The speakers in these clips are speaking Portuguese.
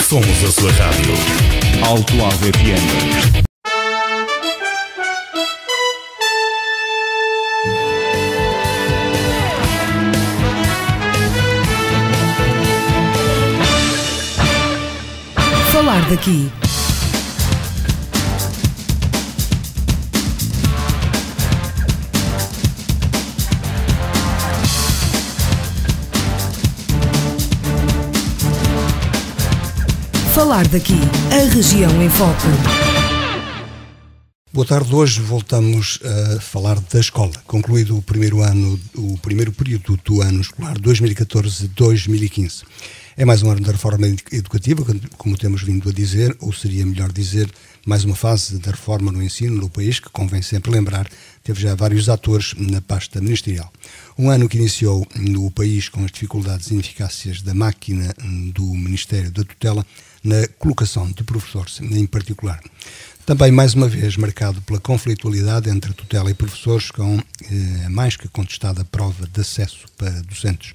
Somos a sua rádio. Alto Alve FM. Falar daqui. Falar daqui, a região em foco. Boa tarde, hoje voltamos a falar da escola. Concluído o primeiro período do ano escolar 2014-2015. É mais um ano da reforma educativa, como temos vindo a dizer, ou seria melhor dizer, mais uma fase da reforma no ensino no país, que convém sempre lembrar, teve já vários atores na pasta ministerial. Um ano que iniciou no país com as dificuldades e ineficácias da máquina do Ministério da Tutela na colocação de professores, em particular. Também, mais uma vez, marcado pela conflitualidade entre tutela e professores, com a mais que contestada prova de acesso para docentes.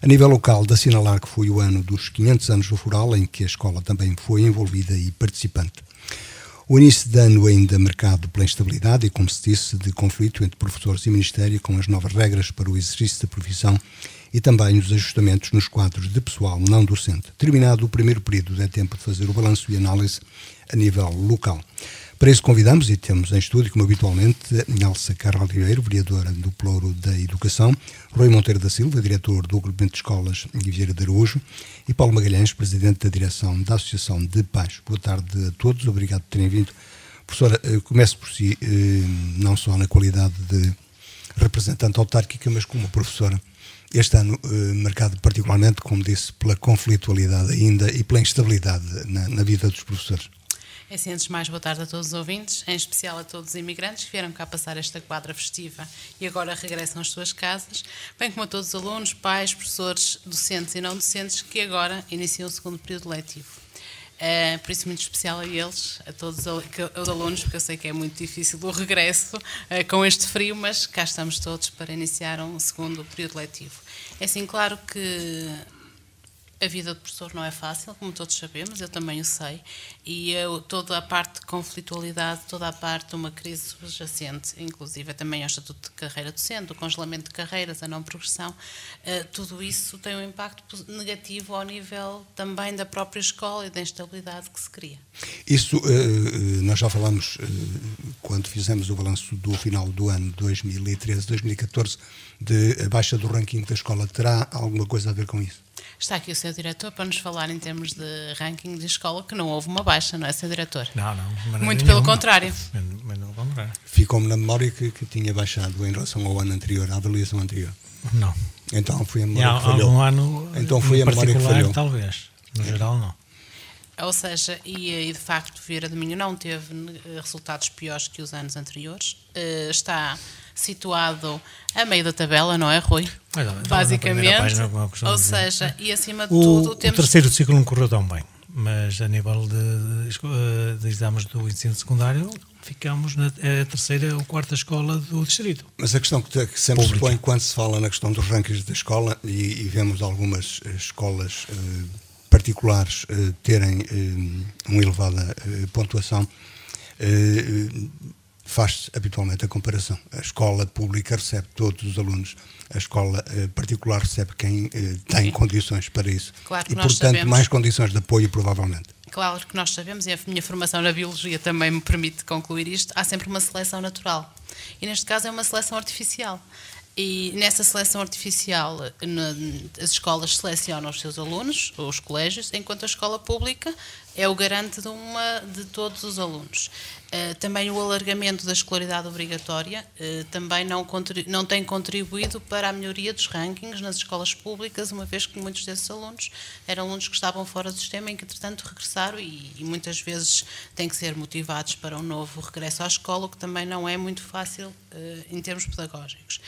A nível local, de assinalar que foi o ano dos 500 anos do Foral, em que a escola também foi envolvida e participante. O início de ano ainda marcado pela instabilidade e, como se disse, de conflito entre professores e Ministério, com as novas regras para o exercício da profissão e também os ajustamentos nos quadros de pessoal não docente. Terminado o primeiro período, é tempo de fazer o balanço e análise a nível local. Para isso convidamos, e temos em estúdio, como habitualmente, Elsa Carla Ribeiro, vereadora do Pelouro da Educação, Rui Monteiro da Silva, diretor do Agrupamento de Escolas de Vieira de Araújo, e Paulo Magalhães, presidente da direção da Associação de Pais. Boa tarde a todos, obrigado por terem vindo. Professora, começo por si, não só na qualidade de representante autárquica, mas como professora. Este ano marcado particularmente, como disse, pela conflitualidade ainda e pela instabilidade na vida dos professores. É assim, antes de mais, boa tarde a todos os ouvintes, em especial a todos os imigrantes que vieram cá passar esta quadra festiva e agora regressam às suas casas, bem como a todos os alunos, pais, professores, docentes e não docentes que agora iniciam o segundo período letivo. Por isso, muito especial a eles, a todos os alunos, porque eu sei que é muito difícil o regresso com este frio, mas cá estamos todos para iniciar um segundo período letivo. É assim, claro que a vida do professor não é fácil, como todos sabemos, eu também o sei, e toda a parte de conflitualidade, toda a parte de uma crise subjacente, inclusive também ao estatuto de carreira docente, o congelamento de carreiras, a não progressão, tudo isso tem um impacto negativo ao nível também da própria escola e da instabilidade que se cria. Isso, nós já falámos, quando fizemos o balanço do final do ano 2013-2014, de a baixa do ranking da escola. Terá alguma coisa a ver com isso? Está aqui o seu diretor para nos falar em termos de ranking de escola, que não houve uma baixa, não é, seu diretor? Não. Muito pelo contrário. Ficou-me na memória que tinha baixado em relação ao ano anterior, à avaliação anterior. Não. Então foi a memória que falhou. Algum ano então foi a memória que falhou. Talvez. No geral, não. Ou seja, e de facto Vieira de Minho não teve resultados piores que os anos anteriores. Está situado a meio da tabela, não é, Rui? Basicamente. Ou seja, e acima de tudo temos... O terceiro ciclo não correu tão bem, mas a nível de exames do ensino secundário ficamos na terceira ou quarta escola do distrito. Mas a questão que sempre se põe quando se fala na questão dos rankings da escola, e vemos algumas escolas particulares terem uma elevada pontuação, faz-se habitualmente a comparação. A escola pública recebe todos os alunos, a escola particular recebe quem tem condições para isso. Claro que e, nós portanto, sabemos. mais condições de apoio, provavelmente. Claro que nós sabemos, e a minha formação na Biologia também me permite concluir isto, há sempre uma seleção natural. E neste caso é uma seleção artificial. E nessa seleção artificial, as escolas selecionam os seus alunos, os colégios, enquanto a escola pública é o garante de todos os alunos. Também o alargamento da escolaridade obrigatória também não tem contribuído para a melhoria dos rankings nas escolas públicas, uma vez que muitos desses alunos eram alunos que estavam fora do sistema e que, entretanto, regressaram e muitas vezes têm que ser motivados para um novo regresso à escola, o que também não é muito fácil em termos pedagógicos.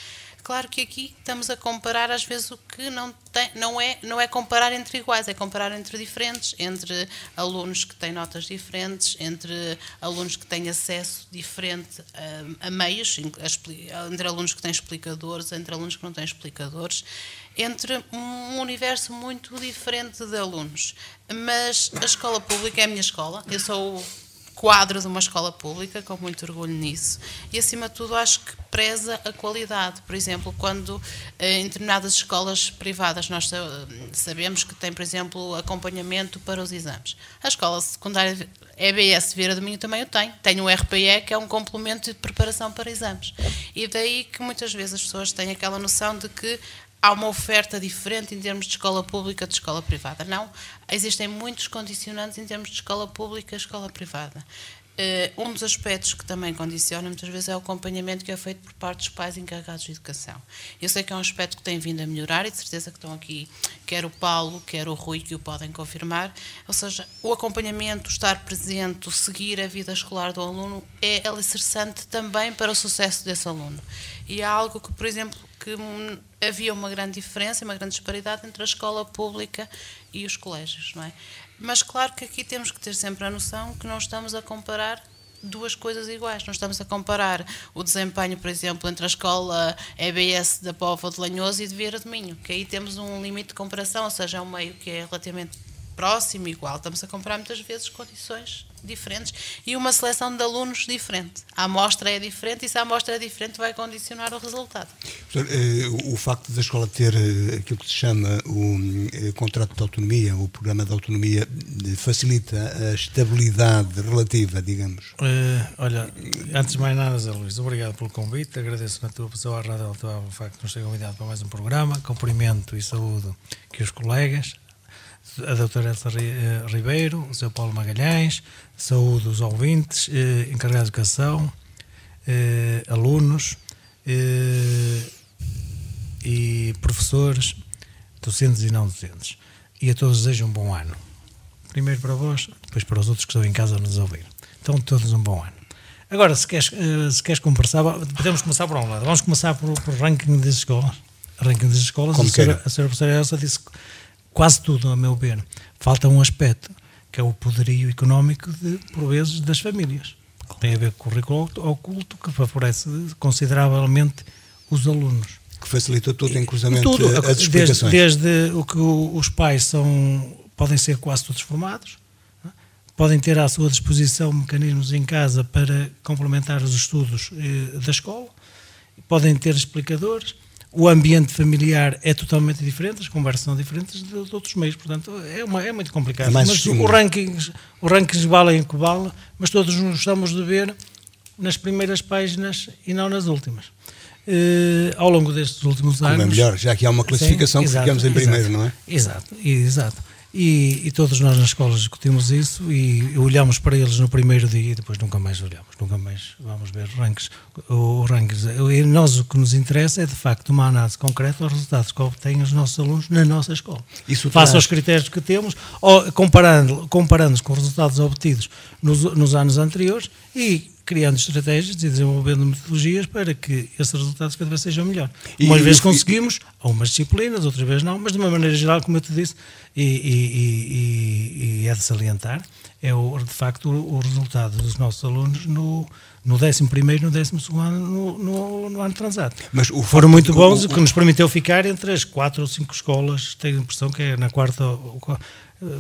Claro que aqui estamos a comparar às vezes o que não é comparar entre iguais, é comparar entre diferentes, entre alunos que têm notas diferentes, entre alunos que têm acesso diferente a meios, entre alunos que têm explicadores, entre alunos que não têm explicadores, entre um universo muito diferente de alunos. Mas a escola pública é a minha escola, eu sou o quadro de uma escola pública, com muito orgulho nisso, e acima de tudo acho que preza a qualidade. Por exemplo, quando em determinadas escolas privadas nós sabemos que tem, por exemplo, acompanhamento para os exames. A escola secundária EBS Vieira do Minho também o tem. Tem o RPE, que é um complemento de preparação para exames. E daí que muitas vezes as pessoas têm aquela noção de que há uma oferta diferente em termos de escola pública de escola privada. Não, existem muitos condicionantes em termos de escola pública e escola privada. Um dos aspectos que também condiciona muitas vezes é o acompanhamento que é feito por parte dos pais encarregados de educação. Eu sei que é um aspecto que tem vindo a melhorar e de certeza que estão aqui quer o Paulo, quer o Rui, que o podem confirmar. Ou seja, o acompanhamento, o estar presente, o seguir a vida escolar do aluno é alicerçante também para o sucesso desse aluno. E há algo que, por exemplo, que havia uma grande diferença, uma grande disparidade entre a escola pública e os colégios, não é? Mas claro que aqui temos que ter sempre a noção que não estamos a comparar duas coisas iguais. Não estamos a comparar o desempenho, por exemplo, entre a escola EBS da Póvoa de Lanhoso e de Vieira de Minho, que aí temos um limite de comparação, ou seja, é um meio que é relativamente próximo, igual. Estamos a comparar muitas vezes condições diferentes e uma seleção de alunos diferente. A amostra é diferente e se a amostra é diferente vai condicionar o resultado. O facto da escola ter aquilo que se chama o contrato de autonomia, o programa de autonomia, facilita a estabilidade relativa, digamos? Olha, antes de mais nada, Zé Luís, obrigado pelo convite, agradeço na tua pessoa à Rádio Altoava o facto de nos ter convidado para mais um programa, cumprimento e saúdo que os colegas, a doutora Elsa Ribeiro, o Sr. Paulo Magalhães, saúdo os ouvintes, encarregados de educação, alunos e professores, docentes e não docentes. E a todos desejo um bom ano. Primeiro para vós, depois para os outros que estão em casa a nos ouvir. Então, todos um bom ano. Agora, se queres conversar, podemos começar por um lado. Vamos começar por ranking das escolas. Ranking das escolas, a senhora professora Elsa disse quase tudo, a meu ver. Falta um aspecto, que é o poderio económico, por vezes, das famílias. Tem a ver com o currículo oculto, que favorece consideravelmente os alunos. Que facilita todo o encruzamento, as explicações. Desde o que os pais podem ser quase todos formados, podem ter à sua disposição mecanismos em casa para complementar os estudos da escola, podem ter explicadores. O ambiente familiar é totalmente diferente, as conversas são diferentes de outros meios, portanto é muito complicado. Mas os rankings valem o que valem, mas todos nos gostamos de ver nas primeiras páginas e não nas últimas. Ao longo destes últimos anos... Como é melhor, já que há uma classificação, sim, que ficamos em primeiro, não é? Exato. E todos nós nas escolas discutimos isso e olhamos para eles no primeiro dia e depois nunca mais olhamos, nunca mais vamos ver rankings. E nós o que nos interessa é de facto uma análise concreta dos resultados que obtêm os nossos alunos na nossa escola. Face aos critérios que temos, comparando-os com os resultados obtidos nos anos anteriores e criando estratégias e desenvolvendo metodologias para que esses resultados cada vez sejam melhor. Umas vezes conseguimos, a umas disciplinas, outras vezes não, mas de uma maneira geral, como eu te disse, e é de salientar, é de facto o resultado dos nossos alunos no 11º e no 12º ano, no ano transato. Mas foram muito bons, o que nos permitiu ficar entre as 4 ou 5 escolas, tenho a impressão que é na quarta,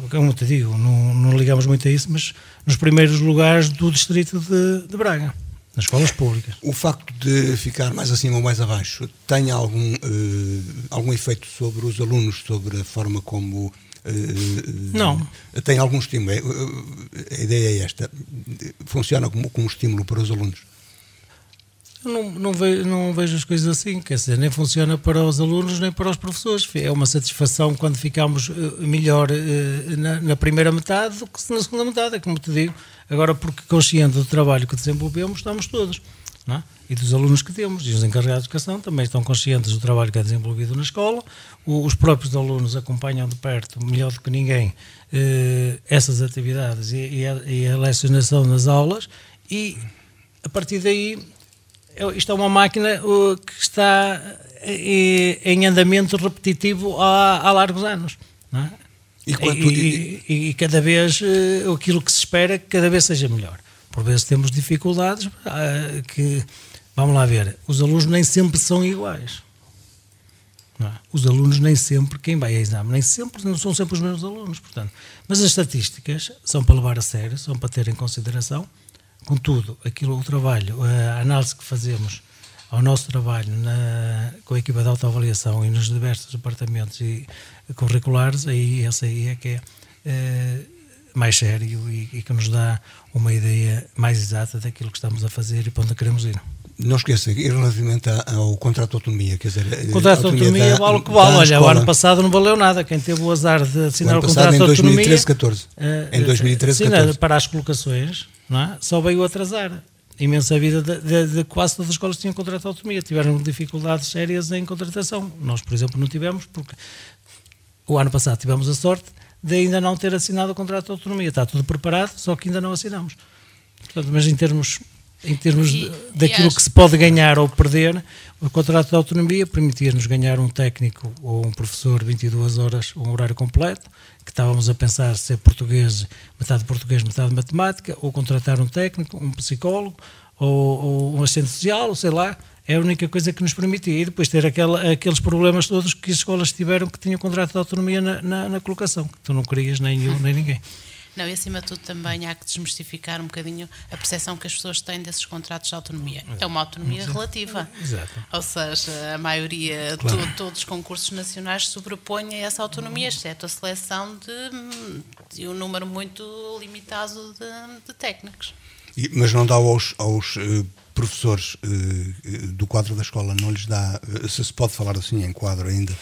como te digo, não ligamos muito a isso, mas nos primeiros lugares do distrito de Braga, nas escolas públicas. O facto de ficar mais acima ou mais abaixo tem algum efeito sobre os alunos, sobre a forma como... Não. Tem algum estímulo? A ideia é esta. Funciona como um estímulo para os alunos? Não vejo as coisas assim, quer dizer, nem funciona para os alunos nem para os professores. É uma satisfação quando ficamos melhor na primeira metade do que na segunda metade, é como te digo. Agora, porque consciente do trabalho que desenvolvemos, estamos todos, não é? E dos alunos que temos, e os encarregados de educação também estão conscientes do trabalho que é desenvolvido na escola. Os próprios alunos acompanham de perto, melhor do que ninguém, essas atividades e a lecionação nas aulas, e a partir daí isto é uma máquina que está em andamento repetitivo há largos anos, não é? E cada vez aquilo que se espera que cada vez seja melhor. Por vezes temos dificuldades que, vamos lá ver, os alunos nem sempre são iguais. Não é? Os alunos nem sempre, quem vai a exame, não são sempre os mesmos alunos, portanto. Mas as estatísticas são para levar a sério, são para ter em consideração. Contudo, o trabalho, a análise que fazemos ao nosso trabalho com a equipa de autoavaliação e nos diversos departamentos e curriculares, esse aí é que é mais sério e que nos dá uma ideia mais exata daquilo que estamos a fazer e para onde queremos ir. Não esqueça, relativamente ao contrato de autonomia, quer dizer... O contrato de autonomia vale o que vale. Olha, o ano passado não valeu nada. Quem teve o azar de assinar o contrato de autonomia... Em 2013-14. Para as colocações, não é? Só veio atrasar. Imensa vida de quase todas as escolas que tinham contrato de autonomia. Tiveram dificuldades sérias em contratação. Nós, por exemplo, não tivemos, porque o ano passado tivemos a sorte de ainda não ter assinado o contrato de autonomia. Está tudo preparado, só que ainda não assinamos. Portanto, mas em termos daquilo que se pode ganhar ou perder, o contrato de autonomia permitia-nos ganhar um técnico ou um professor 22 horas, um horário completo, que estávamos a pensar ser metade matemática, ou contratar um técnico, um psicólogo, ou um assistente social, sei lá. É a única coisa que nos permitia. E depois ter aqueles problemas todos que as escolas tiveram que tinham contrato de autonomia na colocação, que tu não querias nem eu, nem ninguém. Não, e acima de tudo também há que desmistificar um bocadinho a percepção que as pessoas têm desses contratos de autonomia. É uma autonomia relativa. Exato. Ou seja, a maioria, todos os concursos nacionais sobrepõem a essa autonomia, exceto a seleção de um número muito limitado de técnicos. Mas não dá aos professores do quadro da escola, não lhes dá, se pode falar assim em quadro ainda,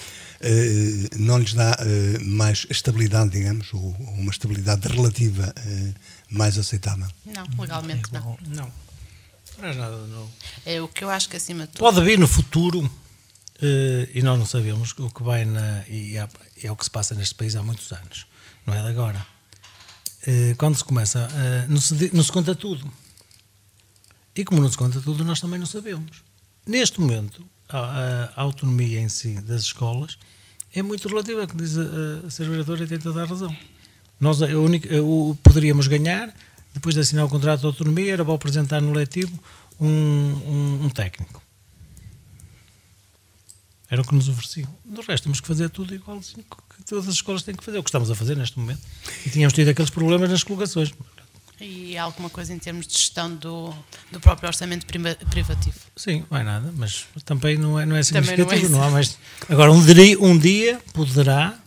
não lhes dá mais estabilidade, digamos, ou uma estabilidade relativa mais aceitável? Não, legalmente não. Não é nada de novo. É o que eu acho que acima de tudo... Pode vir no futuro, e nós não sabemos o que vai e é o que se passa neste país há muitos anos, não é de agora. Quando se começa, não se conta tudo. E como não se conta tudo, nós também não sabemos. Neste momento, a autonomia em si das escolas é muito relativa, que diz a Sra. Vereadora, e tem toda a razão. Nós poderíamos ganhar, depois de assinar o contrato de autonomia, era para apresentar no letivo um técnico. Era o que nos ofereciam. Do resto, temos que fazer tudo igual assim, que todas as escolas têm que fazer, o que estamos a fazer neste momento. E tínhamos tido aqueles problemas nas colocações. E alguma coisa em termos de gestão do próprio orçamento privativo? Sim, não é nada, mas também não é significativo, não há mais. Agora, um dia poderá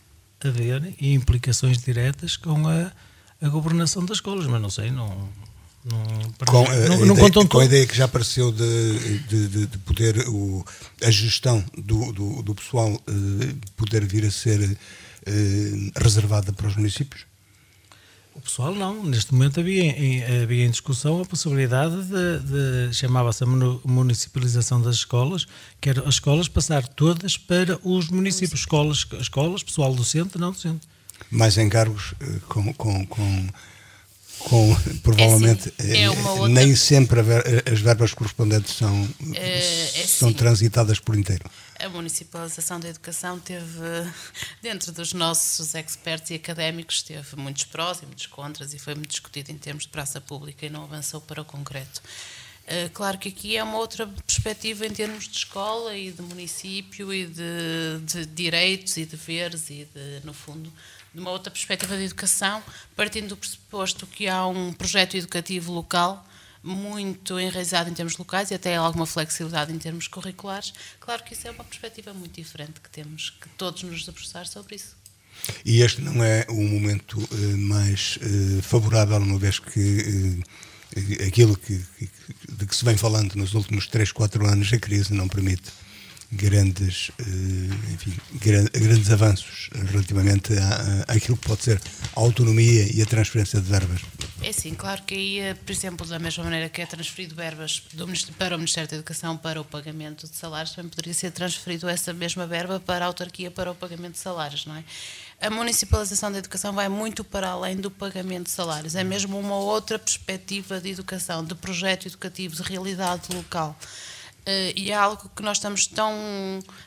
haver implicações diretas com a governação das escolas, mas não sei, não contam com a ideia que já apareceu de poder a gestão do pessoal poder vir a ser reservada para os municípios? O pessoal não, neste momento havia em discussão a possibilidade chamava-se a municipalização das escolas, que era as escolas passar todas para os municípios, escolas, pessoal docente, não docente. Mais encargos provavelmente nem sempre as verbas correspondentes são transitadas por inteiro. A municipalização da educação teve, dentro dos nossos experts e académicos, teve muitos prós e muitos contras e foi muito discutido em termos de praça pública e não avançou para o concreto. Claro que aqui é uma outra perspectiva em termos de escola e de município e de direitos e deveres e, no fundo, de uma outra perspectiva de educação, partindo do pressuposto que há um projeto educativo local muito enraizado em termos locais e até alguma flexibilidade em termos curriculares. Claro que isso é uma perspectiva muito diferente que temos que todos nos debruçar sobre isso. E este não é o momento mais favorável, uma vez que aquilo de que se vem falando nos últimos 3, 4 anos, a crise não permite grandes avanços relativamente àquilo que pode ser a autonomia e a transferência de verbas. É sim, claro que aí, por exemplo, da mesma maneira que é transferido verbas para o Ministério da Educação para o pagamento de salários, também poderia ser transferido essa mesma verba para a autarquia para o pagamento de salários, não é? A municipalização da educação vai muito para além do pagamento de salários, é mesmo uma outra perspectiva de educação, de projeto educativo, de realidade local. E é algo que nós estamos tão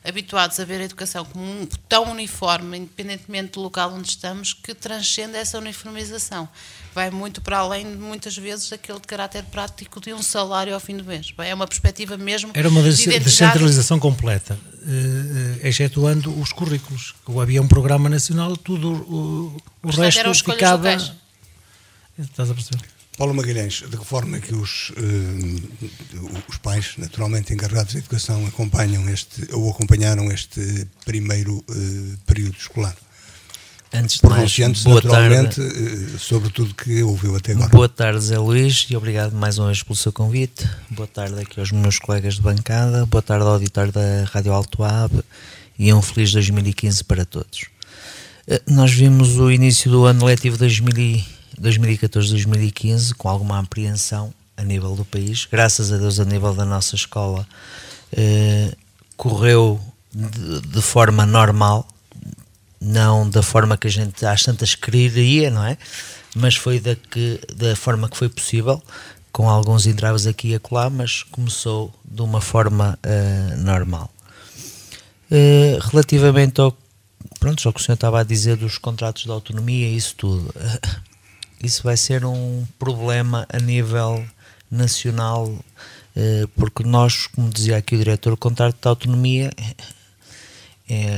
habituados a ver a educação como tão uniforme, independentemente do local onde estamos, que transcende essa uniformização. Vai muito para além, muitas vezes, daquele de caráter prático de um salário ao fim do mês. É uma perspectiva mesmo. Era uma de descentralização completa, excetuando os currículos. Havia um programa nacional, tudo o resto ficava. Estás a perceber? Paulo Magalhães, de que forma é que os pais, naturalmente encarregados de educação, acompanharam este primeiro período escolar? Antes de mais, boa naturalmente, tarde. Sobre tudo que ouviu até agora. Boa tarde, Zé Luís, e obrigado mais uma vez pelo seu convite. Boa tarde aqui aos meus colegas de bancada, boa tarde ao auditório da Rádio Alto Ave e um feliz 2015 para todos. Nós vimos o início do ano letivo 2014-2015 com alguma apreensão a nível do país. Graças a Deus, a nível da nossa escola, correu de forma normal, não da forma que a gente às tantas queria, não é? Mas foi da forma que foi possível, com alguns entraves aqui e acolá, mas começou de uma forma normal. Relativamente ao que o senhor estava a dizer dos contratos de autonomia e isso tudo, isso vai ser um problema a nível nacional, porque nós, como dizia aqui o diretor, o contrato de autonomia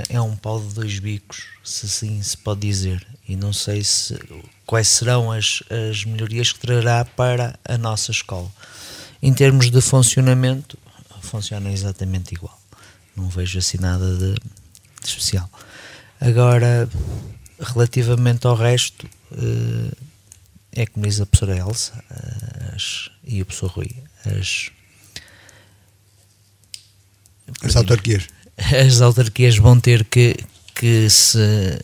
é um pau de dois bicos, se assim se pode dizer, e não sei quais serão as melhorias que trará para a nossa escola. Em termos de funcionamento, funciona exatamente igual, não vejo assim nada de especial. Agora, relativamente ao resto, é como diz a professora Elsa e o professor Rui, as autarquias vão ter que se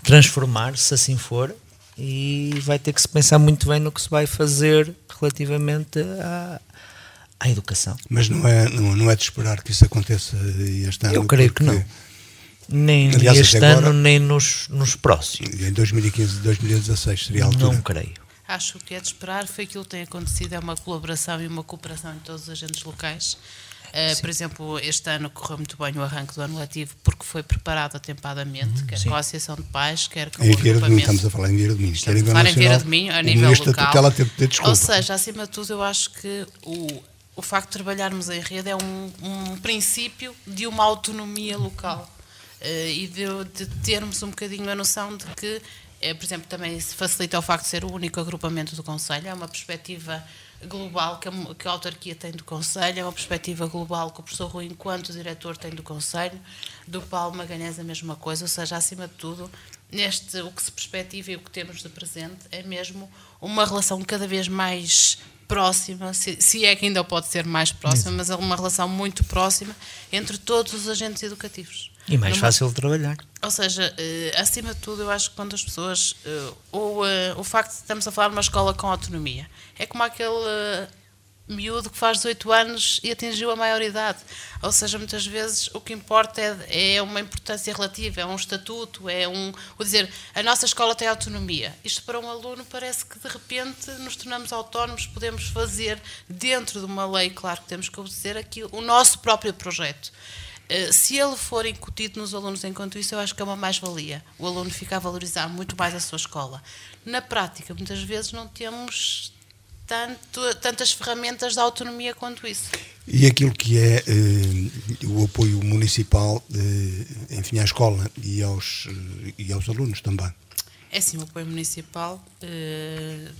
transformar, se assim for, e vai ter que se pensar muito bem no que se vai fazer relativamente à educação. Mas não é de esperar que isso aconteça este ano? Eu creio que não. Nem este ano, nem nos próximos. Em 2015 e 2016 seria a altura? Não creio. Acho que é de esperar, foi aquilo que tem acontecido, é uma colaboração e uma cooperação em todos os agentes locais. Por exemplo, este ano correu muito bem o arranque do ano letivo, porque foi preparado atempadamente, quer com a Associação de Pais, quer com o agrupamento. Estamos a falar em Vieira do Minho. Estamos a falar em Vieira do Minho, a nível local. Ou seja, acima de tudo, eu acho que o facto de trabalharmos em rede é um princípio de uma autonomia local. E de termos um bocadinho a noção de que, por exemplo, também se facilita o facto de ser o único agrupamento do Conselho, é uma perspectiva global que a autarquia tem do Conselho, é uma perspectiva global que o professor Rui, enquanto diretor, tem do Conselho, do Paulo Magalhães a mesma coisa, ou seja, acima de tudo, o que se perspectiva e o que temos de presente é mesmo uma relação cada vez mais próxima, se é que ainda pode ser mais próxima, mas é uma relação muito próxima entre todos os agentes educativos. E mais fácil de trabalhar. Ou seja, acima de tudo, eu acho que quando as pessoas... o facto de estamos a falar de uma escola com autonomia, é como aquele miúdo que faz 18 anos e atingiu a maioridade. Ou seja, muitas vezes o que importa é uma importância relativa, é um estatuto, vou dizer, a nossa escola tem autonomia. Isto para um aluno parece que de repente nos tornamos autónomos, podemos fazer dentro de uma lei, claro que temos que obedecer aqui o nosso próprio projeto. Se ele for incutido nos alunos enquanto isso, eu acho que é uma mais-valia. O aluno fica a valorizar muito mais a sua escola. Na prática, muitas vezes não temos tantas ferramentas de autonomia quanto isso. E aquilo que é o apoio municipal, enfim, à escola e aos alunos também? É assim, o apoio municipal,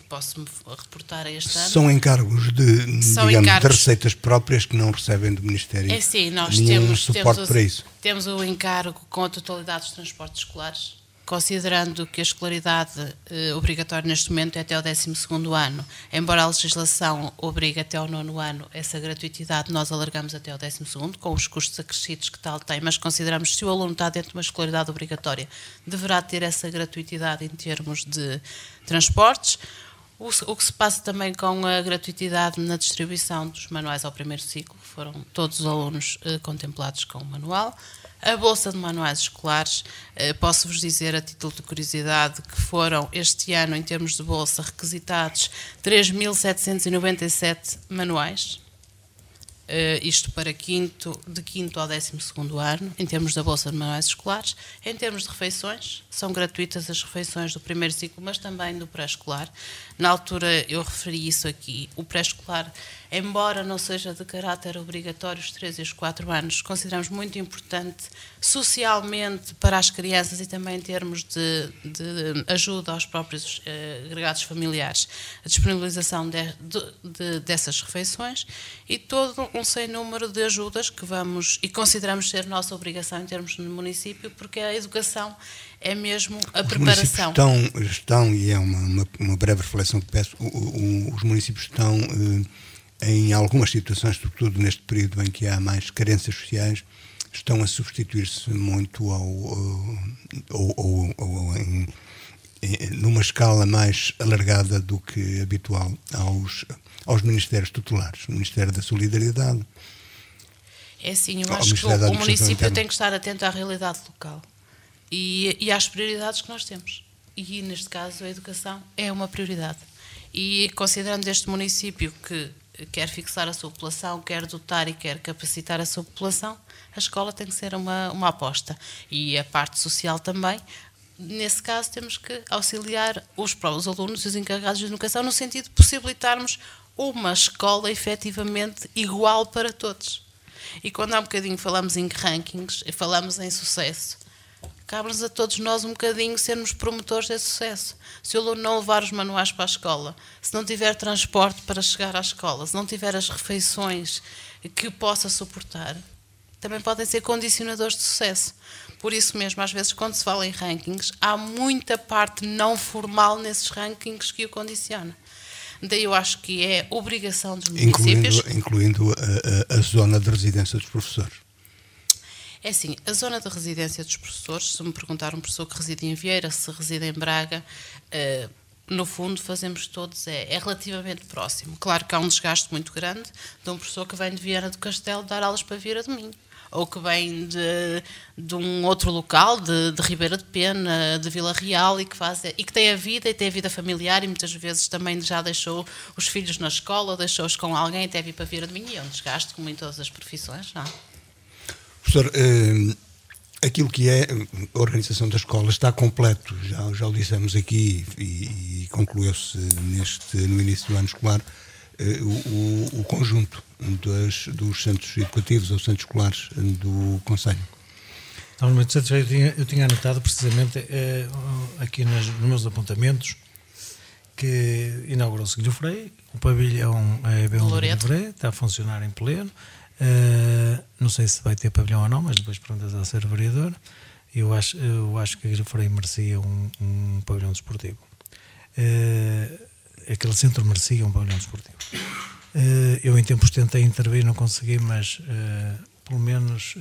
posso-me reportar a este ano. São encargos de receitas próprias que não recebem do Ministério. É sim, nós suporte para isso. Temos o encargo com a totalidade dos transportes escolares, considerando que a escolaridade obrigatória neste momento é até o 12º ano. Embora a legislação obrigue até ao 9º ano, essa gratuitidade nós alargamos até ao 12º, com os custos acrescidos que tal tem, mas consideramos que se o aluno está dentro de uma escolaridade obrigatória, deverá ter essa gratuitidade em termos de transportes. O que se passa também com a gratuitidade na distribuição dos manuais ao primeiro ciclo, foram todos os alunos contemplados com o manual. A bolsa de manuais escolares, posso-vos dizer a título de curiosidade que foram este ano, em termos de bolsa, requisitados 3.797 manuais. Isto para de quinto ao 12º ano, em termos da bolsa de manuais escolares. Em termos de refeições, são gratuitas as refeições do primeiro ciclo, mas também do pré-escolar. Na altura eu referi isso aqui, o pré-escolar, embora não seja de caráter obrigatório os 3 e os 4 anos, consideramos muito importante socialmente para as crianças e também em termos de ajuda aos próprios agregados familiares, a disponibilização dessas refeições e todo um sem número de ajudas que vamos e consideramos ser nossa obrigação em termos do município, porque a educação é mesmo a preparação. Estão, e é uma breve reflexão que peço, os municípios estão em algumas situações, sobretudo neste período em que há mais carências sociais, estão a substituir-se muito numa escala mais alargada do que habitual aos ministérios tutelares, o Ministério da Solidariedade. É assim, eu acho que o município tem que estar atento à realidade local e às prioridades que nós temos. E, neste caso, a educação é uma prioridade. E, considerando este município que quer fixar a sua população, quer dotar e quer capacitar a sua população, a escola tem que ser uma aposta. E a parte social também. Nesse caso, temos que auxiliar os alunos e os encarregados de educação no sentido de possibilitarmos uma escola efetivamente igual para todos. E quando há um bocadinho falamos em rankings, falamos em sucesso, cabe-nos a todos nós um bocadinho sermos promotores desse sucesso. Se o aluno não levar os manuais para a escola, se não tiver transporte para chegar à escola, se não tiver as refeições que possa suportar, também podem ser condicionadores de sucesso. Por isso mesmo, às vezes, quando se fala em rankings, há muita parte não formal nesses rankings que o condiciona. Daí eu acho que é obrigação dos municípios... Incluindo a zona de residência dos professores. É assim, a zona de residência dos professores, se me perguntar um professor que reside em Vieira, se reside em Braga, no fundo fazemos todos, é relativamente próximo. Claro que há um desgaste muito grande de um professor que vem de Viana do Castelo dar aulas para Vieira do Minho, ou que vem de um outro local, de Ribeira de Pena, de Vila Real, e que tem a vida familiar e muitas vezes também já deixou os filhos na escola, ou deixou-os com alguém até vir para Vieira do Minho. É um desgaste, como em todas as profissões, não é? Professor, aquilo que é a organização da escola está completo, já o dissemos aqui e concluiu-se no início do ano escolar, o conjunto dos centros educativos ou centros escolares do Conselho. Estamos muito satisfeitos. Eu tinha anotado precisamente aqui nos meus apontamentos que inaugurou-se Guilho Frei, o pavilhão B1 Guilho Frei está a funcionar em pleno. Não sei se vai ter pavilhão ou não, mas depois perguntas ao Sr. Vereador. Eu acho que Guilho Frei merecia um pavilhão desportivo. Aquele centro merecia um pavilhão desportivo. Eu em tempos tentei intervir, não consegui, mas pelo menos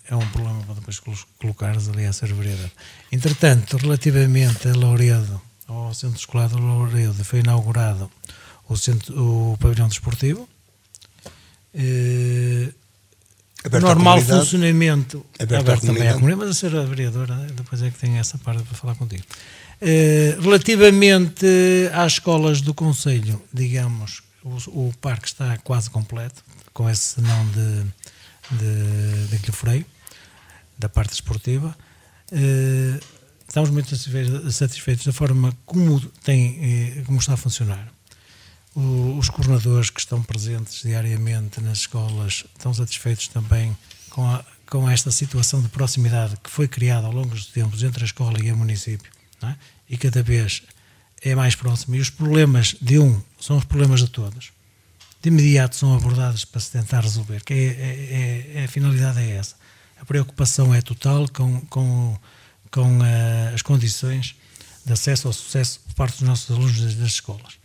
é um problema para depois colocares ali a Sr. Vereador. Entretanto, relativamente a Louredo, ao Centro Escolar de Louredo, foi inaugurado o pavilhão desportivo. Normal funcionamento aberto também à comunidade, mas a senhora vereadora depois é que tem essa parte para falar contigo. Relativamente às escolas do Conselho, digamos, o parque está quase completo, com esse não de Guilho Frei, da parte esportiva. Estamos muito satisfeitos da forma como está a funcionar. Os coordenadores que estão presentes diariamente nas escolas estão satisfeitos também com esta situação de proximidade que foi criada ao longo dos tempos entre a escola e o município, não é? E cada vez é mais próximo. E os problemas de são os problemas de todos. De imediato são abordados para se tentar resolver, que a finalidade é essa. A preocupação é total com as condições de acesso ao sucesso por parte dos nossos alunos das escolas.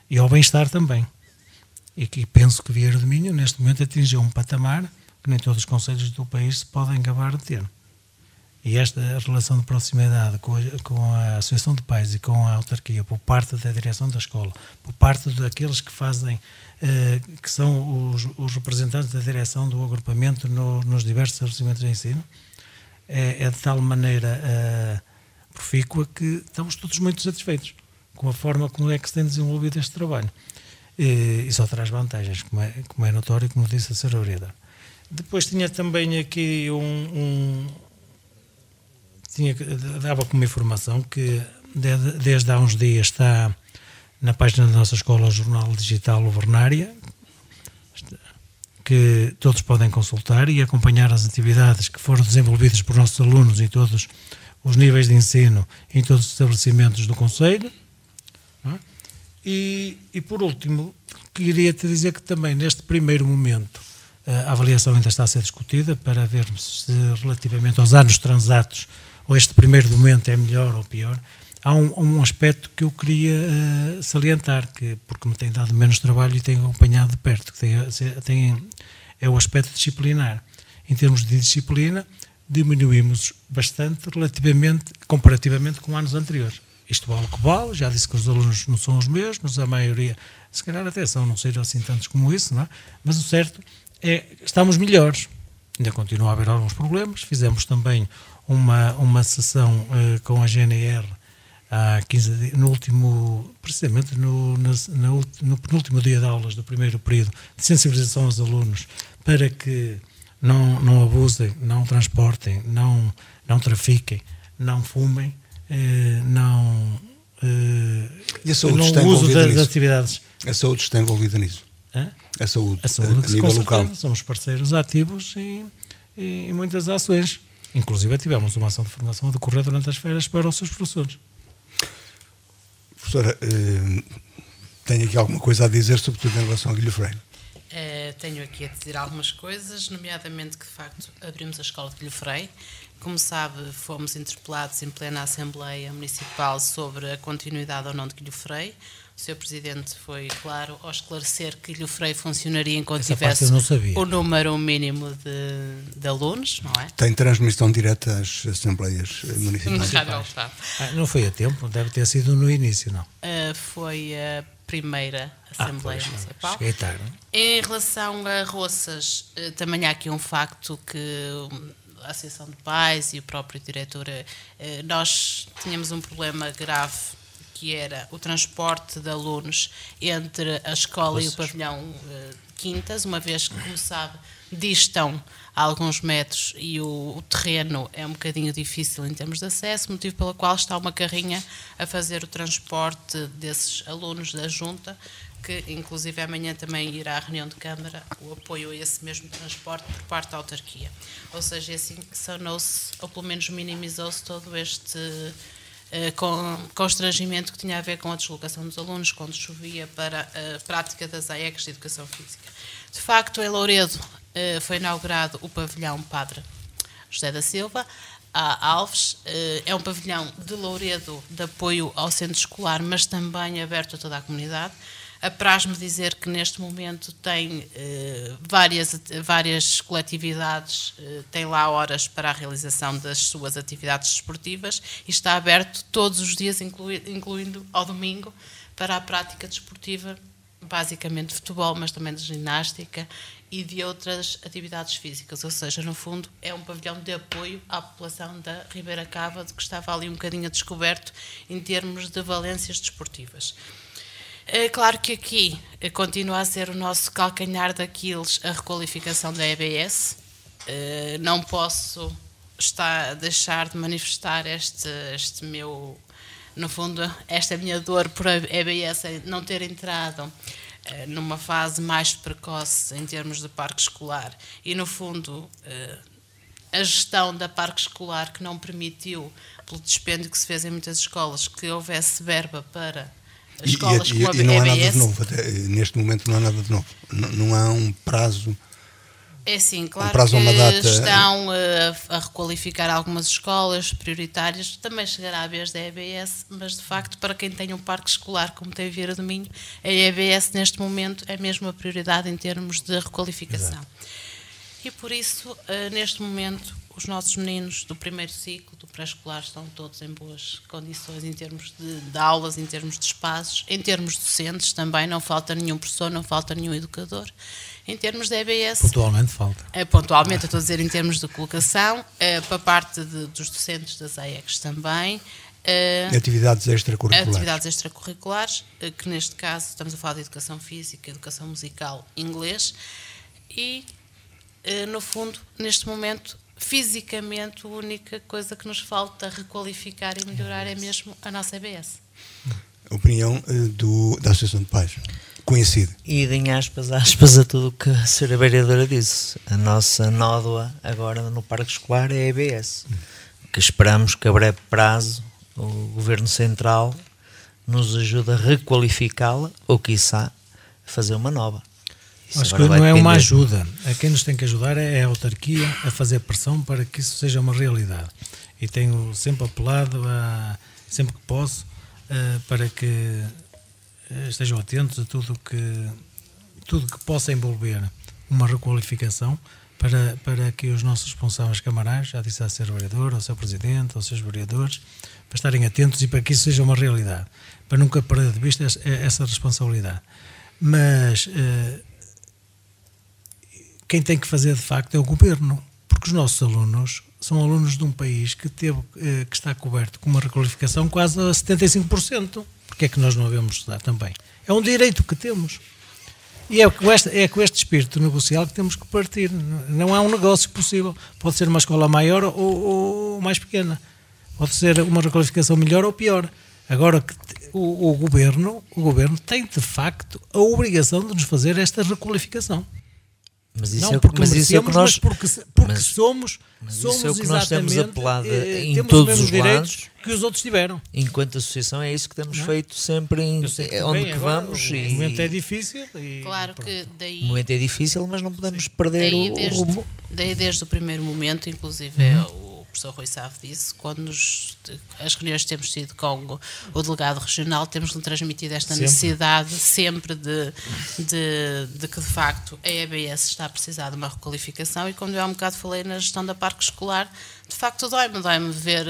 E ao bem-estar também. E que penso que Vieira do Minho, neste momento, atingiu um patamar que nem todos os concelhos do país se podem acabar de ter. E esta relação de proximidade com a Associação de Pais e com a autarquia, por parte da direção da escola, por parte daqueles que fazem, que são os representantes da direção do agrupamento nos diversos estabelecimentos de ensino, é de tal maneira profícua que estamos todos muito satisfeitos com a forma como é que se tem desenvolvido este trabalho. E só traz vantagens, como é notório, como disse a Sra. Vereadora. Depois tinha também aqui dava como informação que desde há uns dias está na página da nossa escola o jornal digital Luvernária, que todos podem consultar e acompanhar as atividades que foram desenvolvidas por nossos alunos em todos os níveis de ensino, em todos os estabelecimentos do concelho. Não é? E por último, queria te dizer que também neste primeiro momento a avaliação ainda está a ser discutida para vermos se relativamente aos anos transatos ou este primeiro momento é melhor ou pior. Há um aspecto que eu queria salientar, porque me tem dado menos trabalho e tenho acompanhado de perto, que é o aspecto disciplinar. Em termos de disciplina, diminuímos bastante comparativamente com anos anteriores. Isto vale o que vale, já disse que os alunos não são os mesmos, a maioria, se calhar até são, não sejam assim tantos como isso, não é? Mas o certo é que estamos melhores. Ainda continua a haver alguns problemas. Fizemos também uma sessão com a GNR há 15 dias, precisamente no penúltimo dia de aulas do primeiro período, de sensibilização aos alunos para que não abusem, não transportem, não trafiquem, não fumem, e a saúde está envolvida nisso? Atividades. A saúde está envolvida nisso? A saúde a nível local. Somos parceiros ativos em muitas ações. Inclusive tivemos uma ação de formação a decorrer durante as férias para os seus professores. Professora, tenho aqui alguma coisa a dizer, sobretudo em relação ao Guilho Freire? Tenho aqui a dizer algumas coisas, nomeadamente que de facto abrimos a escola de Guilho Freire. Como sabe, fomos interpelados em plena Assembleia Municipal sobre a continuidade ou não de Guilho Freire. O Sr. Presidente foi claro ao esclarecer que Guilho Freire funcionaria enquanto tivesse o número mínimo de alunos, não é? Tem transmissão direta às Assembleias Municipais? Não foi a tempo, deve ter sido no início, não? Foi a primeira Assembleia Municipal. Cheguei tarde. Em relação a Roças, também há aqui um facto que a Associação de Pais e o próprio diretor, nós tínhamos um problema grave, que era o transporte de alunos entre a escola e o pavilhão Quintas, uma vez que, como sabe, distam a alguns metros e o terreno é um bocadinho difícil em termos de acesso, motivo pelo qual está uma carrinha a fazer o transporte desses alunos da Junta, que inclusive amanhã também irá à reunião de Câmara o apoio a esse mesmo transporte por parte da autarquia. Ou seja, assim sanou-se, ou pelo menos minimizou-se todo este constrangimento que tinha a ver com a deslocação dos alunos quando chovia para a prática das AECs de Educação Física. De facto, em Louredo foi inaugurado o pavilhão Padre José da Silva Alves. É um pavilhão de Louredo de apoio ao centro escolar, mas também aberto a toda a comunidade. Apraz-me dizer que neste momento tem várias coletividades, tem lá horas para a realização das suas atividades desportivas e está aberto todos os dias, incluindo ao domingo, para a prática desportiva, basicamente de futebol, mas também de ginástica e de outras atividades físicas. Ou seja, no fundo, é um pavilhão de apoio à população da Ribeira Cava, que estava ali um bocadinho a descoberto em termos de valências desportivas. É claro que aqui continua a ser o nosso calcanhar daqueles a requalificação da EBS. Não posso deixar de manifestar este meu, no fundo, esta minha dor por a EBS não ter entrado numa fase mais precoce em termos de parque escolar e, no fundo, a gestão da parque escolar que não permitiu, pelo dispêndio que se fez em muitas escolas, que houvesse verba para escolas como a EBS. E não há nada de novo, neste momento não há nada de novo, não há um prazo. É sim, claro prazo, que uma data. Estão a requalificar algumas escolas prioritárias, também chegará a vez da EBS, mas de facto para quem tem um parque escolar como tem Vieira do Minho, a EBS neste momento é mesmo a prioridade em termos de requalificação. Exato. E por isso, neste momento, os nossos meninos do primeiro ciclo, do pré-escolar, estão todos em boas condições em termos de aulas, em termos de espaços, em termos docentes também, não falta nenhum professor, não falta nenhum educador. Em termos da EBS... Pontualmente falta. Pontualmente, eu estou a dizer em termos de colocação, para parte dos docentes das AECs também. Atividades extracurriculares. Atividades extracurriculares, que neste caso estamos a falar de educação física, educação musical, inglês, e no fundo, neste momento, fisicamente, a única coisa que nos falta requalificar e melhorar é mesmo a nossa EBS. A opinião da Associação de Pais, conhecida. E em aspas a tudo o que a senhora vereadora disse. A nossa nódoa agora no parque escolar é a EBS, que esperamos que a breve prazo o Governo Central nos ajude a requalificá-la ou, quiçá, fazer uma nova. Acho que não é uma ajuda. A quem nos tem que ajudar é a autarquia a fazer pressão para que isso seja uma realidade. E tenho sempre apelado, sempre que posso, para que estejam atentos a tudo que possa envolver uma requalificação para que os nossos responsáveis camarais, já disse a ser vereador, ao seu presidente, aos seus vereadores, para estarem atentos e para que isso seja uma realidade, para nunca perder de vista essa responsabilidade. Mas quem tem que fazer de facto é o Governo, porque os nossos alunos são alunos de um país que está coberto com uma requalificação quase a 75%. Porque é que nós não devemos estudar também? É um direito que temos. E é com este espírito negocial que temos que partir. Não é um negócio possível. Pode ser uma escola maior ou mais pequena. Pode ser uma requalificação melhor ou pior. Agora, o Governo tem, de facto, a obrigação de nos fazer esta requalificação. Mas isso não é, porque mas isso é o que nós, porque somos isso é o que nós temos apelado em temos todos os os direitos lados. Que os outros tiveram. Enquanto associação é isso que temos feito sempre onde que vamos. O momento é difícil. Claro que daí... O momento é difícil, mas não podemos perder o rumo. Daí desde o primeiro momento, inclusive o professor Rui Save disse, quando as reuniões que temos tido com o delegado regional, temos-lhe transmitido esta necessidade sempre de que de facto a EBS está a precisar de uma requalificação, e como eu há um bocado falei na gestão da parque escolar, de facto dói-me ver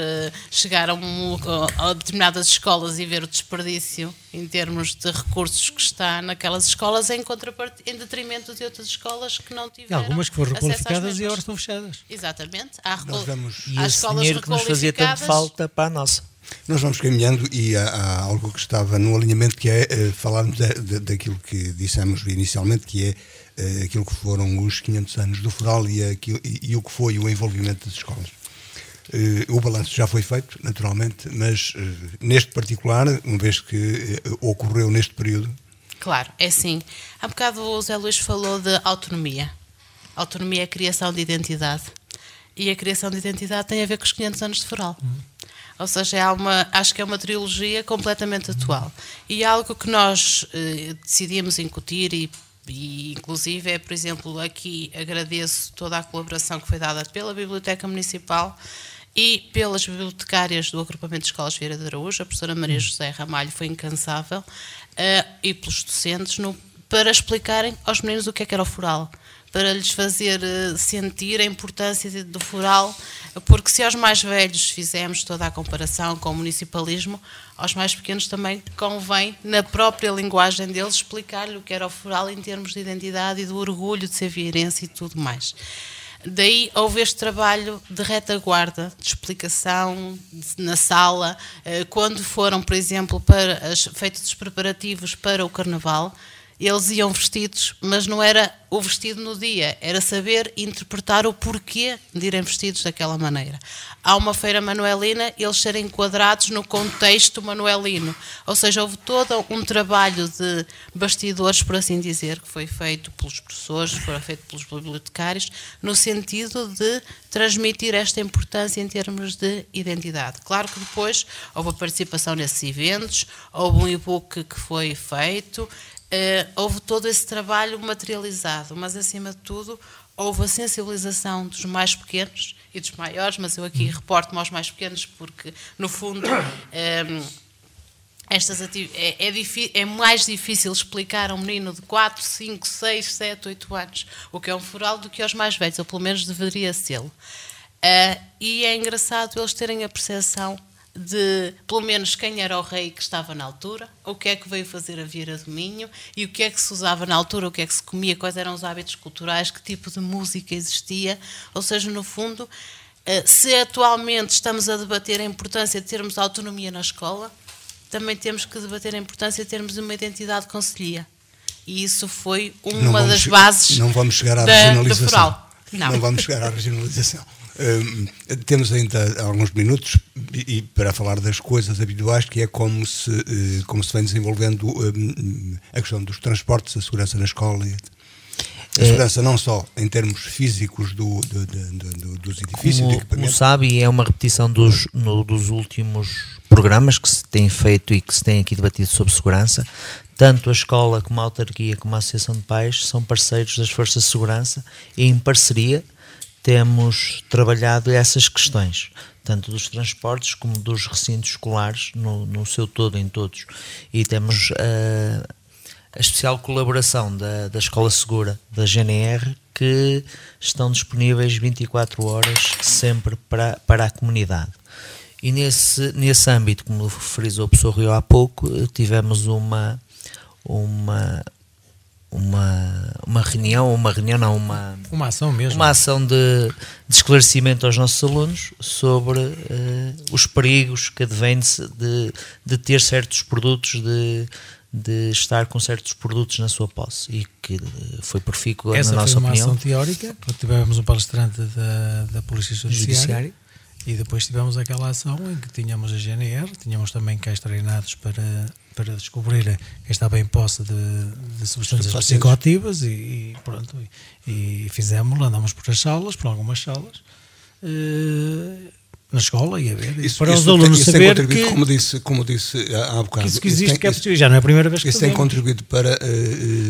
chegar a determinadas escolas e ver o desperdício em termos de recursos que está naquelas escolas em detrimento de outras escolas que não tiveram. E algumas que foram requalificadas e agora estão fechadas. Exatamente. E esse dinheiro que nos fazia tanto falta para a nossa. Nós vamos caminhando e há algo que estava no alinhamento, que é falarmos daquilo que dissemos inicialmente, que é aquilo que foram os 500 anos do Foral e o que foi o envolvimento das escolas. O balanço já foi feito, naturalmente, mas neste particular, uma vez que ocorreu neste período... Claro, é assim. Há bocado o Zé Luís falou de autonomia. Autonomia é a criação de identidade. E a criação de identidade tem a ver com os 500 anos de Foral. Ou seja, acho que é uma trilogia completamente atual. E algo que nós decidimos incutir e inclusive por exemplo, aqui agradeço toda a colaboração que foi dada pela Biblioteca Municipal e pelas bibliotecárias do agrupamento de escolas Vieira de Araújo, a professora Maria José Ramalho foi incansável, e pelos docentes para explicarem aos meninos o que era o Foral, para lhes fazer sentir a importância do Foral, porque se aos mais velhos fizermos toda a comparação com o municipalismo, aos mais pequenos também convém, na própria linguagem deles, explicar-lhe o que era o Foral em termos de identidade e do orgulho de ser vieirense e tudo mais. Daí houve este trabalho de retaguarda, de explicação na sala, quando foram, por exemplo, feitos os preparativos para o Carnaval. Eles iam vestidos, mas não era o vestido no dia, era saber interpretar o porquê de irem vestidos daquela maneira. Há uma feira manuelina, eles serem enquadrados no contexto manuelino, ou seja, houve todo um trabalho de bastidores, por assim dizer, que foi feito pelos professores, foi feito pelos bibliotecários, no sentido de transmitir esta importância em termos de identidade. Claro que depois houve a participação nesses eventos, houve um e-book que foi feito, houve todo esse trabalho materializado, mas acima de tudo houve a sensibilização dos mais pequenos e dos maiores, mas eu aqui reporto-me aos mais pequenos porque no fundo é mais difícil explicar a um menino de 4, 5, 6, 7, 8 anos o que é um Foral do que aos mais velhos, ou pelo menos deveria ser. E é engraçado eles terem a percepção de, pelo menos, quem era o rei que estava na altura, o que é que veio fazer a Vieira do Minho e o que é que se usava na altura, o que é que se comia, quais eram os hábitos culturais, que tipo de música existia. Ou seja, no fundo, se atualmente estamos a debater a importância de termos autonomia na escola, também temos que debater a importância de termos uma identidade concelhia. E isso foi uma das bases. Não vamos chegar à regionalização. Não vamos chegar à regionalização. Temos ainda alguns minutos e para falar das coisas habituais, que é como se vem desenvolvendo a questão dos transportes, a segurança na escola. A segurança não só em termos físicos dos edifícios, de equipamento. Como sabe, é uma repetição dos últimos programas que se têm feito e que se têm aqui debatido sobre segurança. Tanto a escola como a autarquia como a Associação de Pais são parceiros das Forças de Segurança e em parceria temos trabalhado essas questões, tanto dos transportes como dos recintos escolares, no seu todo, em todos. E temos a especial colaboração da Escola Segura, da GNR, que estão disponíveis 24 horas sempre para a comunidade. E nesse âmbito, como frisou o professor Rio há pouco, tivemos uma ação mesmo. Uma ação de esclarecimento aos nossos alunos sobre os perigos que advêm de ter certos produtos, de estar com certos produtos na sua posse, e que foi profícua na nossa opinião. Essa foi uma ação teórica, tivemos um palestrante da Polícia Judiciária. E depois tivemos aquela ação em que tínhamos a GNR, tínhamos também cães treinados para descobrir quem estava em posse de substâncias psicoativas e pronto, e fizemos, andamos por algumas salas, na escola, e a ver, para os alunos saber que, como disse há bocado, isso que existe, que é possível, já não é a primeira vez que isso tem contribuído para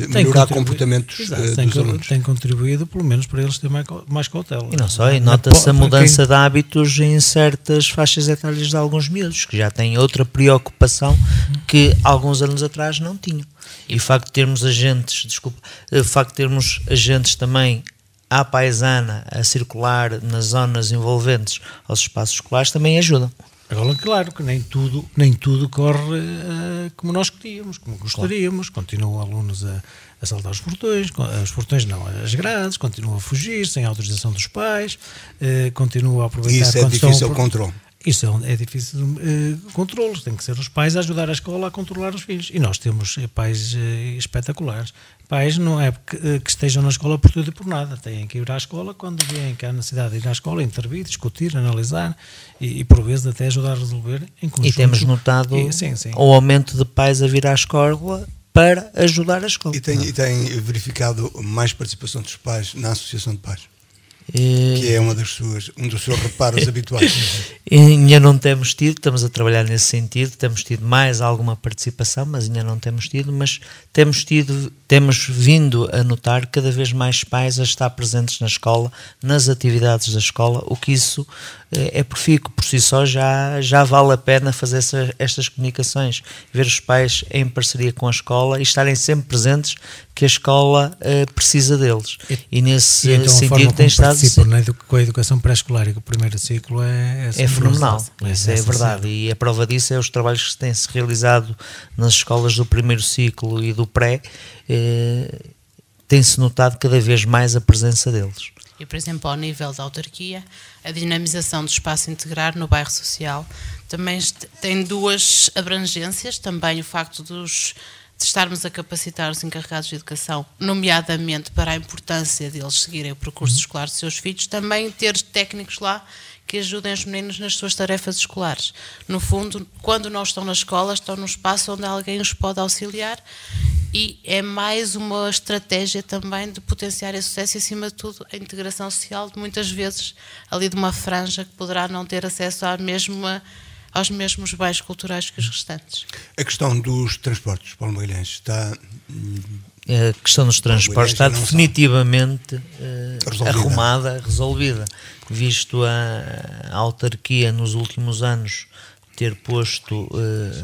melhorar comportamentos dos alunos. Tem contribuído, pelo menos, para eles terem mais cautela. E não só, e nota-se a mudança de hábitos em certas faixas etárias de alguns miúdos, que já têm outra preocupação que alguns anos atrás não tinham. E o facto de termos agentes também à paisana a circular nas zonas envolventes aos espaços escolares também ajudam. Agora, claro que nem tudo corre como nós queríamos, como gostaríamos. Claro. Continuam alunos a saltar os portões não, as grades, continuam a fugir sem autorização dos pais, continuam a aproveitar. E isso é difícil o controle. Isso é difícil controle, tem que ser os pais a ajudar a escola a controlar os filhos. E nós temos pais espetaculares. Pais não é que estejam na escola por tudo e por nada, têm que ir à escola quando veem que há necessidade de ir à escola, intervir, discutir, analisar e por vezes até ajudar a resolver em conjunto. E temos notado o aumento de pais a vir à escola para ajudar a escola. E tem verificado mais participação dos pais na Associação de Pais? Que é um dos seus reparos habituais. Ainda não temos tido, estamos a trabalhar nesse sentido, temos tido mais alguma participação, mas ainda não temos tido, mas temos vindo a notar cada vez mais pais a estar presentes na escola, nas atividades da escola, o que isso é profícuo, por si só já vale a pena fazer estas comunicações, ver os pais em parceria com a escola e estarem sempre presentes, que a escola precisa deles. E nesse então sentido tem estado... Com a educação pré-escolar e com o primeiro ciclo é fenomenal, isso é verdade, e a prova disso é os trabalhos que têm-se realizado nas escolas do primeiro ciclo e do pré, tem-se notado cada vez mais a presença deles. E, por exemplo, ao nível da autarquia, a dinamização do espaço integrar no bairro social também tem duas abrangências, também o facto de estarmos a capacitar os encarregados de educação, nomeadamente para a importância deles seguirem o percurso escolar dos seus filhos, também ter técnicos lá que ajudem os meninos nas suas tarefas escolares. No fundo, quando não estão na escola, estão num espaço onde alguém os pode auxiliar, e é mais uma estratégia também de potenciar esse sucesso e, acima de tudo, a integração social, de muitas vezes ali de uma franja que poderá não ter acesso aos mesmos bens culturais que os restantes. A questão dos transportes, Paulo Magalhães, está... A questão dos transportes está definitivamente resolvida, visto a autarquia nos últimos anos ter posto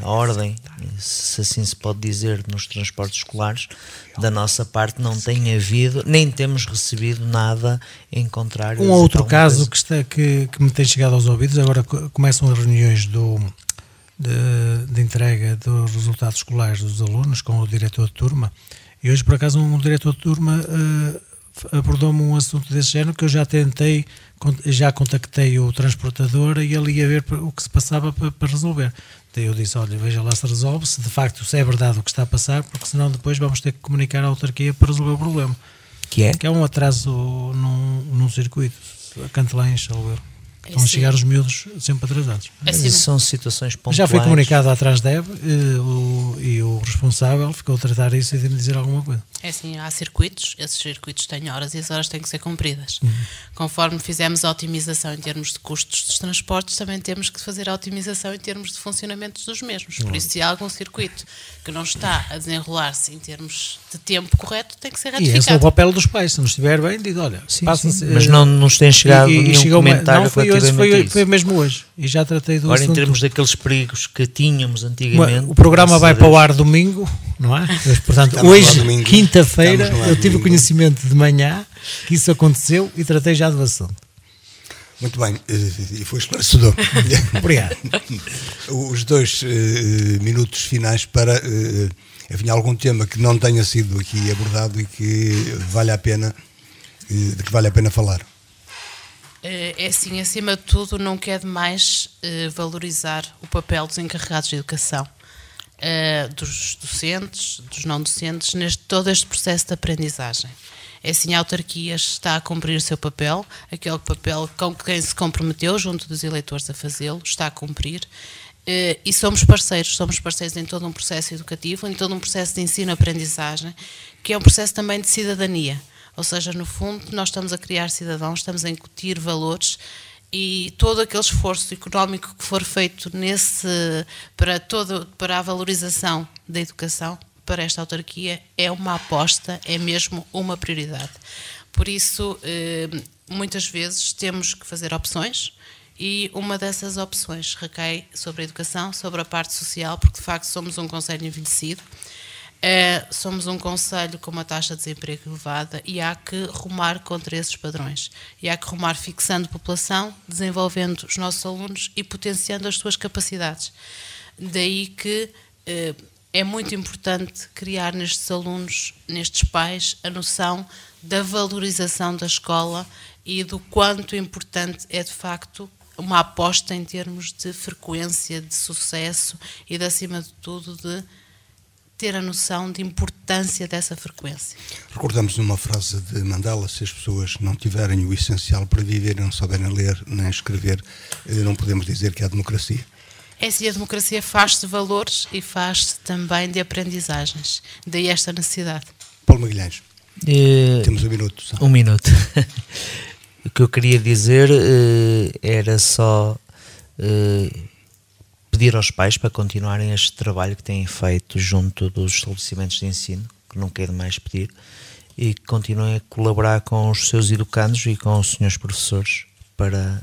a ordem, se assim se pode dizer, nos transportes escolares. Da nossa parte não tem havido, nem temos recebido nada em contrário. Um outro caso que me tem chegado aos ouvidos, agora começam as reuniões de entrega dos resultados escolares dos alunos com o diretor de turma, e hoje por acaso um diretor de turma abordou-me um assunto desse género que eu já contactei o transportador e ele ia ver o que se passava para resolver. Daí eu disse, olha, veja lá se resolve, se de facto se é verdade o que está a passar, porque senão depois vamos ter que comunicar à autarquia para resolver o problema. Que é um atraso num circuito, a Cantelães, salvo erro. Estão a chegar os miúdos sempre atrasados. São situações pontuais. Já foi comunicado à Transdev e o responsável ficou a tratar isso e de me dizer alguma coisa. É assim, há circuitos, esses circuitos têm horas e as horas têm que ser cumpridas. Conforme fizemos a otimização em termos de custos dos transportes, também temos que fazer a otimização em termos de funcionamento dos mesmos. Por isso, se há algum circuito que não está a desenrolar-se em termos de tempo correto, tem que ser ratificado. E esse é o papel dos pais, se não estiver bem, diz, olha, passa-se... Mas não nos tem chegado nenhum comentário relativamente a isso. Foi mesmo hoje, e já tratei do assunto. Agora, em termos daqueles perigos que tínhamos antigamente... O programa vai para o ar domingo, não é? Portanto, hoje, quinta-feira, eu tive o conhecimento de manhã que isso aconteceu e tratei já do assunto. Muito bem, e foi esclarecedor. Obrigado. Os 2 minutos finais para, enfim, algum tema que não tenha sido aqui abordado e que vale a pena falar. É assim, acima de tudo, não quer demais valorizar o papel dos encarregados de educação, dos docentes, dos não docentes, todo este processo de aprendizagem. É assim, a autarquia está a cumprir o seu papel, aquele papel com quem se comprometeu, junto dos eleitores a fazê-lo, está a cumprir, e somos parceiros em todo um processo educativo, em todo um processo de ensino-aprendizagem, que é um processo também de cidadania. Ou seja, no fundo, nós estamos a criar cidadãos, estamos a incutir valores, e todo aquele esforço económico que for feito para a valorização da educação, para esta autarquia, é uma aposta, é mesmo uma prioridade. Por isso, muitas vezes temos que fazer opções, e uma dessas opções recai sobre a educação, sobre a parte social, porque de facto somos um concelho envelhecido, somos um concelho com uma taxa de desemprego elevada, e há que rumar contra esses padrões. E há que rumar fixando população, desenvolvendo os nossos alunos e potenciando as suas capacidades. Daí que é muito importante criar nestes alunos, nestes pais, a noção da valorização da escola e do quanto importante é, de facto, uma aposta em termos de frequência, de sucesso e, de, acima de tudo, de ter a noção de importância dessa frequência. Recordamos uma frase de Mandela: se as pessoas não tiverem o essencial para viver, não souberem ler nem escrever, não podemos dizer que há democracia. Essa a democracia faz-se de valores e faz-se também de aprendizagens. Daí esta necessidade. Paulo Magalhães, temos um minuto. Só. Um minuto. O que eu queria dizer era só pedir aos pais para continuarem este trabalho que têm feito junto dos estabelecimentos de ensino, que não quero mais pedir, e que continuem a colaborar com os seus educandos e com os senhores professores para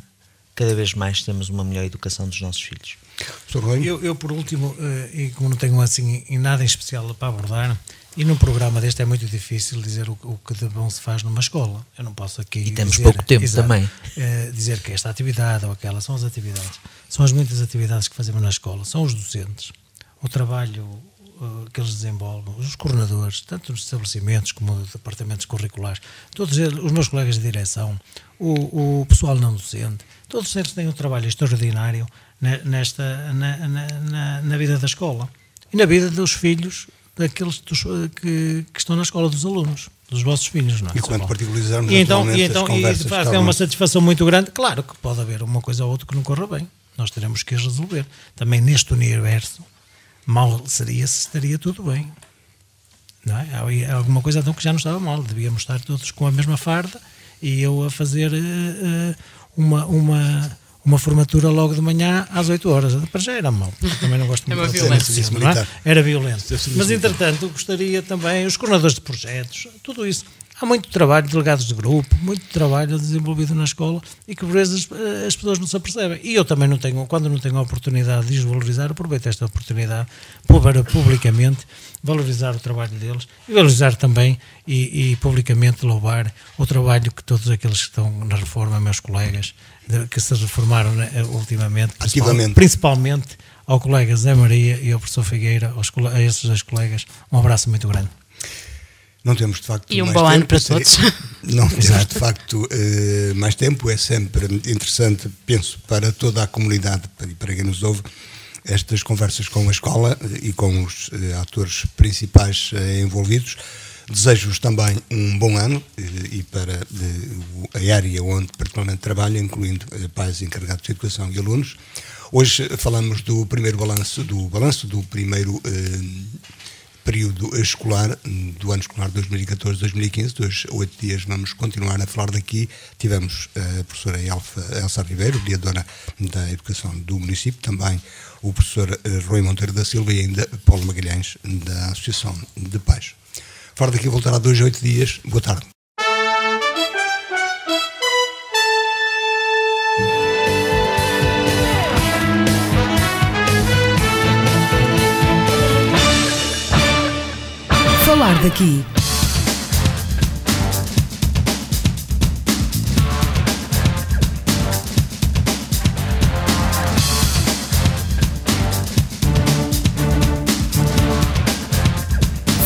cada vez mais termos uma melhor educação dos nossos filhos. Eu por último, e como não tenho assim nada em especial para abordar, e num programa deste é muito difícil dizer o que de bom se faz numa escola. Eu não posso aqui e temos dizer, pouco tempo também. Dizer que esta atividade ou aquela são as atividades. São as muitas atividades que fazemos na escola. São os docentes, o trabalho que eles desenvolvem, os coordenadores, tanto nos estabelecimentos como nos departamentos curriculares, todos eles, os meus colegas de direção, o pessoal não docente, todos eles têm um trabalho extraordinário na vida da escola e na vida dos filhos daqueles que estão na escola, dos alunos, dos vossos filhos, não é? E quando particularizarmos e as de facto é uma satisfação muito grande. Claro que pode haver uma coisa ou outra que não corra bem, nós teremos que as resolver. Também neste universo, mal seria se estaria tudo bem, não é? Há alguma coisa então que já não estava mal, devíamos estar todos com a mesma farda e eu a fazer uma formatura logo de manhã às 8 horas. Para já era mau, porque também não gosto muito de violência, não é? Era violento. Mas entretanto gostaria também, os coordenadores de projetos, tudo isso, há muito trabalho, delegados de grupo, muito trabalho desenvolvido na escola e que por vezes as pessoas não se apercebem. E eu também não tenho, quando não tenho a oportunidade de os valorizar, aproveito esta oportunidade para publicamente valorizar o trabalho deles e valorizar também e publicamente louvar o trabalho que todos aqueles que estão na reforma, meus colegas, que se reformaram ultimamente, principalmente ao colega Zé Maria e ao professor Figueira, a esses dois colegas, um abraço muito grande. Não temos, de facto, e um bom ano para todos. Não temos, de facto, mais tempo. É sempre interessante, penso, para toda a comunidade e para quem nos ouve, estas conversas com a escola e com os atores principais envolvidos. Desejo-vos também um bom ano e para a área onde particularmente trabalho, incluindo pais encarregados de educação e alunos. Hoje falamos do primeiro balanço do primeiro período escolar, do ano escolar 2014-2015. Dois 8 dias vamos continuar a falar daqui. Tivemos a professora Elsa Ribeiro, vereadora da Educação do município, também o professor Rui Monteiro da Silva e ainda Paulo Magalhães, da Associação de Pais. Fora daqui voltará 2 a 8 dias. Boa tarde. Falar daqui.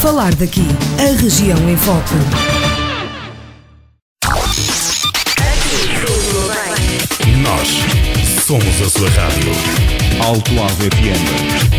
Falar daqui. A região em foco. Nós somos a sua rádio. Alto Ave FM.